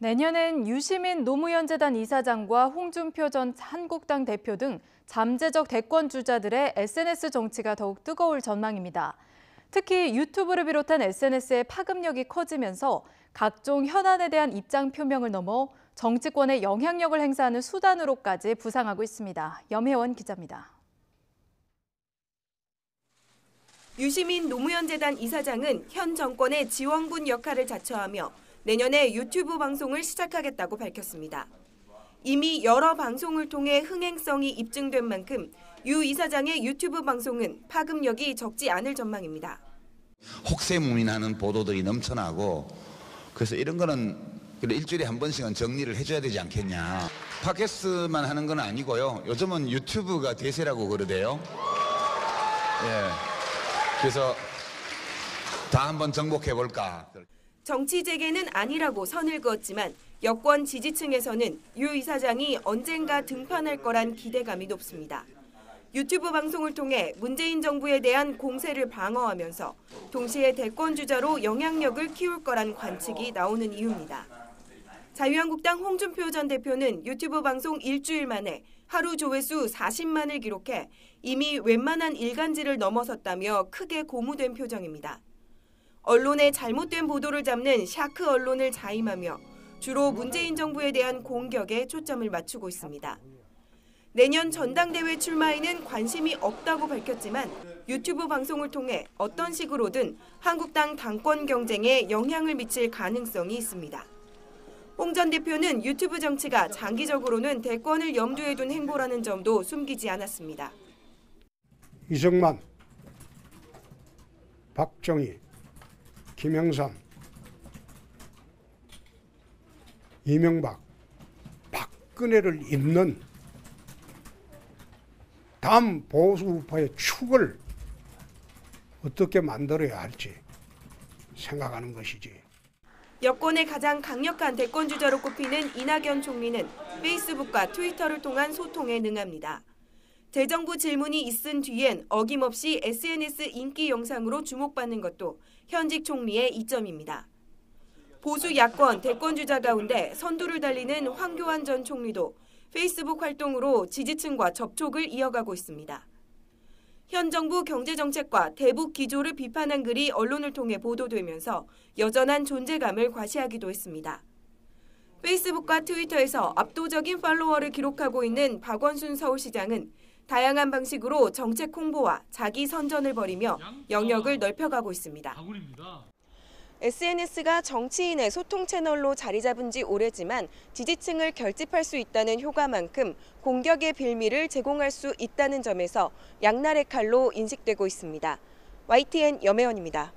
내년엔 유시민 노무현재단 이사장과 홍준표 전 한국당 대표 등 잠재적 대권 주자들의 SNS 정치가 더욱 뜨거울 전망입니다. 특히 유튜브를 비롯한 SNS의 파급력이 커지면서 각종 현안에 대한 입장 표명을 넘어 정치권에 영향력을 행사하는 수단으로까지 부상하고 있습니다. 염혜원 기자입니다. 유시민 노무현재단 이사장은 현 정권의 지원군 역할을 자처하며 내년에 유튜브 방송을 시작하겠다고 밝혔습니다. 이미 여러 방송을 통해 흥행성이 입증된 만큼 유 이사장의 유튜브 방송은 파급력이 적지 않을 전망입니다. 혹세무민하는 보도들이 넘쳐나고 그래서 이런 거는 일주일에 한 번씩은 정리를 해줘야 되지 않겠냐. 팟캐스트만 하는 건 아니고요. 요즘은 유튜브가 대세라고 그러대요. 그래서 다 한번 정복해볼까. 정치 재개는 아니라고 선을 그었지만 여권 지지층에서는 유 이사장이 언젠가 등판할 거란 기대감이 높습니다. 유튜브 방송을 통해 문재인 정부에 대한 공세를 방어하면서 동시에 대권 주자로 영향력을 키울 거란 관측이 나오는 이유입니다. 자유한국당 홍준표 전 대표는 유튜브 방송 일주일 만에 하루 조회수 40만을 기록해 이미 웬만한 일간지를 넘어섰다며 크게 고무된 표정입니다. 언론의 잘못된 보도를 잡는 샤크 언론을 자임하며 주로 문재인 정부에 대한 공격에 초점을 맞추고 있습니다. 내년 전당대회 출마에는 관심이 없다고 밝혔지만 유튜브 방송을 통해 어떤 식으로든 한국당 당권 경쟁에 영향을 미칠 가능성이 있습니다. 홍 전 대표는 유튜브 정치가 장기적으로는 대권을 염두에 둔 행보라는 점도 숨기지 않았습니다. 이승만, 박정희, 김영삼, 이명박, 박근혜를 잇는 다음 보수 우파의 축을 어떻게 만들어야 할지 생각하는 것이지. 여권의 가장 강력한 대권 주자로 꼽히는 이낙연 총리는 페이스북과 트위터를 통한 소통에 능합니다. 재정부 질문이 있은 뒤엔 어김없이 SNS 인기 영상으로 주목받는 것도 현직 총리의 이점입니다. 보수 야권 대권 주자 가운데 선두를 달리는 황교안 전 총리도 페이스북 활동으로 지지층과 접촉을 이어가고 있습니다. 현 정부 경제정책과 대북 기조를 비판한 글이 언론을 통해 보도되면서 여전한 존재감을 과시하기도 했습니다. 페이스북과 트위터에서 압도적인 팔로워를 기록하고 있는 박원순 서울시장은 다양한 방식으로 정책 홍보와 자기 선전을 벌이며 영역을 넓혀가고 있습니다. SNS가 정치인의 소통 채널로 자리 잡은 지 오래지만 지지층을 결집할 수 있다는 효과만큼 공격의 빌미를 제공할 수 있다는 점에서 양날의 칼로 인식되고 있습니다. YTN 염혜원입니다.